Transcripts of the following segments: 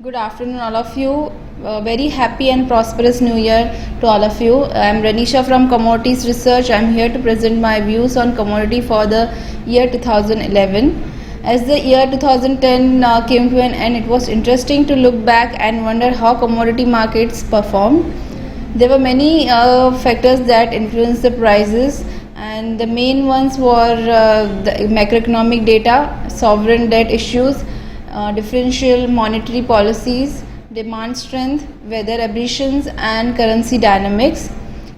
Good afternoon, all of you. Very happy and prosperous New Year to all of you. I am Ranisha from Commodities Research. I am here to present my views on commodity for the year 2011. As the year 2010 came to an end, it was interesting to look back and wonder how commodity markets performed. There were many factors that influenced the prices, and the main ones were the macroeconomic data, sovereign debt issues, differential monetary policies, demand strength, weather aberrations, and currency dynamics.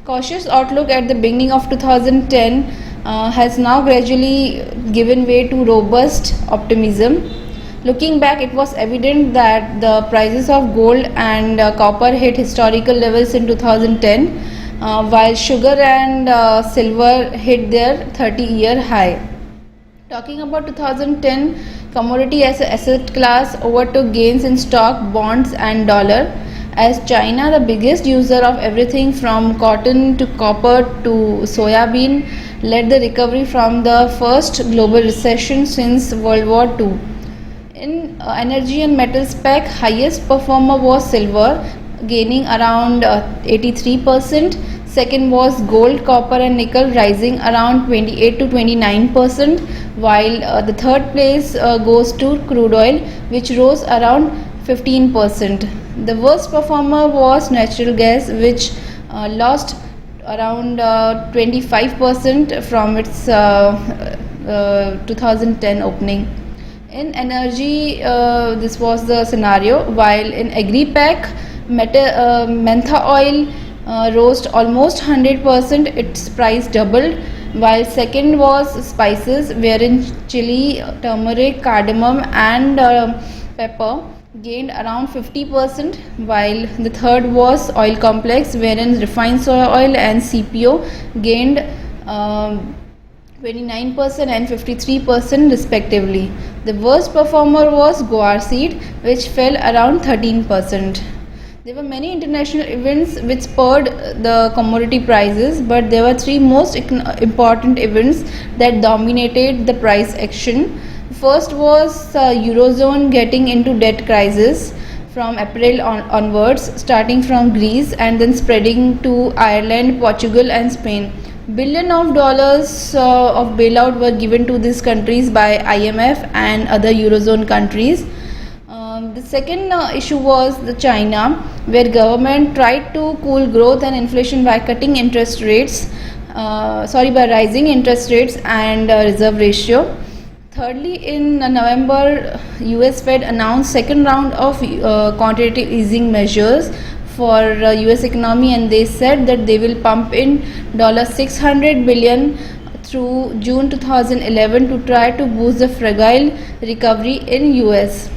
Cautious outlook at the beginning of 2010 has now gradually given way to robust optimism. Looking back, it was evident that the prices of gold and copper hit historical levels in 2010, while sugar and silver hit their 30-year high. Talking about 2010, commodity as an asset class overtook gains in stock, bonds, and dollar. As China, the biggest user of everything from cotton to copper to soybean, led the recovery from the first global recession since World War II. In energy and metal spec, highest performer was silver, gaining around 83%. Second was gold, copper, and nickel, rising around 28 to 29%, while the third place goes to crude oil, which rose around 15%. The worst performer was natural gas, which lost around 25% from its 2010 opening. In energy, this was the scenario, while in agri-pack, mentha oil rose almost 100%, its price doubled, while second was spices, wherein chili, turmeric, cardamom, and pepper gained around 50%, while the third was oil complex, wherein refined soya oil and CPO gained 29% and 53% respectively. The worst performer was guar seed, which fell around 13%. There were many international events which spurred the commodity prices, but there were three most important events that dominated the price action. First was Eurozone getting into debt crisis from April onwards, starting from Greece and then spreading to Ireland, Portugal, and Spain. Billions of dollars of bailout were given to these countries by IMF and other Eurozone countries. The second issue was the China, where government tried to cool growth and inflation by cutting interest rates, by rising interest rates and reserve ratio. Thirdly, in November, US Fed announced second round of quantitative easing measures for US economy, and they said that they will pump in $600 billion through June 2011 to try to boost the fragile recovery in US.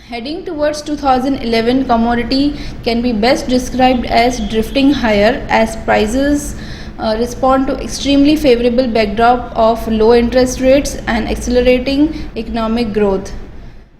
Heading towards 2011, commodity can be best described as drifting higher as prices respond to extremely favorable backdrop of low interest rates and accelerating economic growth.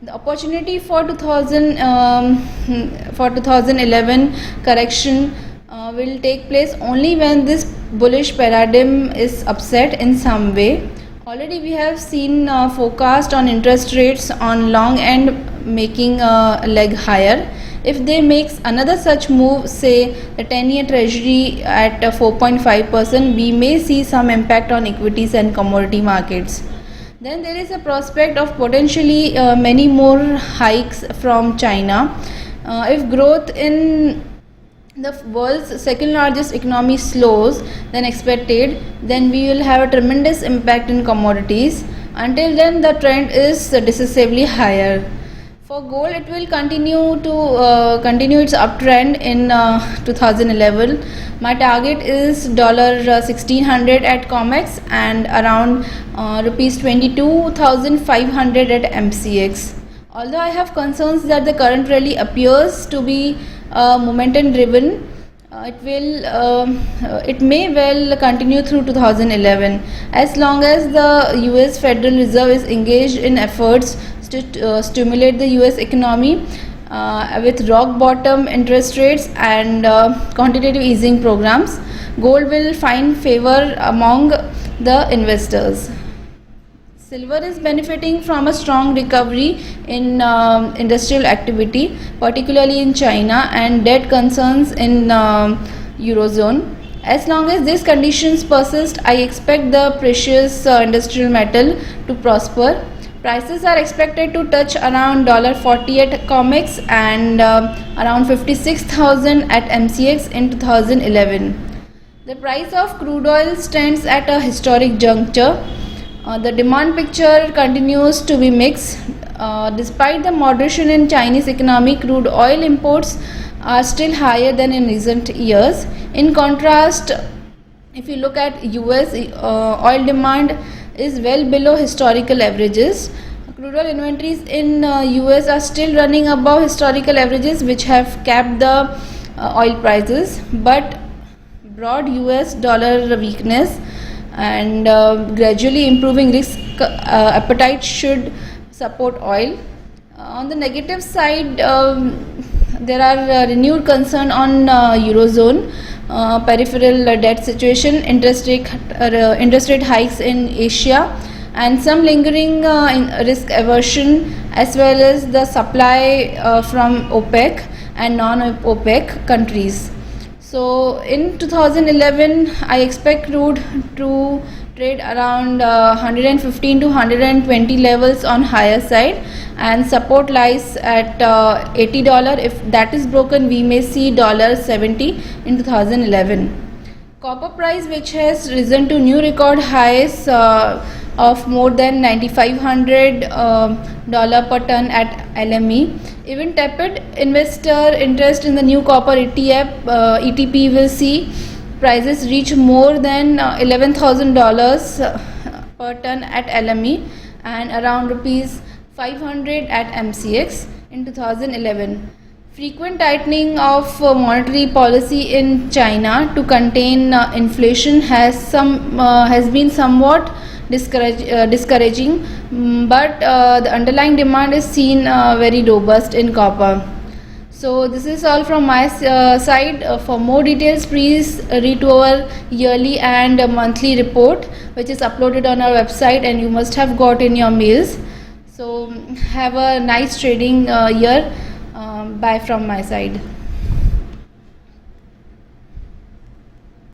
The opportunity for 2011 correction will take place only when this bullish paradigm is upset in some way. Already we have seen forecast on interest rates on long end making a leg higher. If they makes another such move, say the 10-year treasury at 4.5%, we may see some impact on equities and commodity markets. Then there is a prospect of potentially many more hikes from China. If growth in the world's second largest economy slows than expected, then we will have a tremendous impact in commodities. Until then, the trend is decisively higher. For gold, it will continue its uptrend in 2011. My target is $1600 at COMEX and around rupees 22,500 at MCX. Although I have concerns that the current rally appears to be momentum driven, it may well continue through 2011 as long as the US Federal Reserve is engaged in efforts to stimulate the US economy with rock bottom interest rates and quantitative easing programs. Gold will find favor among the investors. Silver is benefiting from a strong recovery in industrial activity, particularly in China, and debt concerns in Eurozone. As long as these conditions persist, I expect the precious industrial metal to prosper. Prices are expected to touch around $40 at COMEX and around 56,000 at MCX in 2011. The price of crude oil stands at a historic juncture. The demand picture continues to be mixed. Despite the moderation in Chinese economy, crude oil imports are still higher than in recent years. In contrast, if you look at US, oil demand is well below historical averages. Crude oil inventories in US are still running above historical averages, which have capped the oil prices. But broad US dollar weakness and gradually improving risk appetite should support oil. On the negative side, there are renewed concern on Eurozone, peripheral debt situation, interest rate hikes in Asia, and some lingering risk aversion, as well as the supply from OPEC and non-OPEC countries. So in 2011, I expect crude to trade around 115 to 120 levels on higher side, and support lies at $80. If that is broken, we may see $70 in 2011. Copper price, which has risen to new record highs of more than $9,500 per ton at LME. Even tepid investor interest in the new copper ETP will see prices reach more than $11,000 per ton at LME and around rupees 500 at MCX in 2011. Frequent tightening of monetary policy in China to contain inflation has been somewhat discouraging, but the underlying demand is seen very robust in copper. So this is all from my side. For more details, please read to our yearly and monthly report, which is uploaded on our website, and you must have got in your mails. So have a nice trading year. Bye from my side.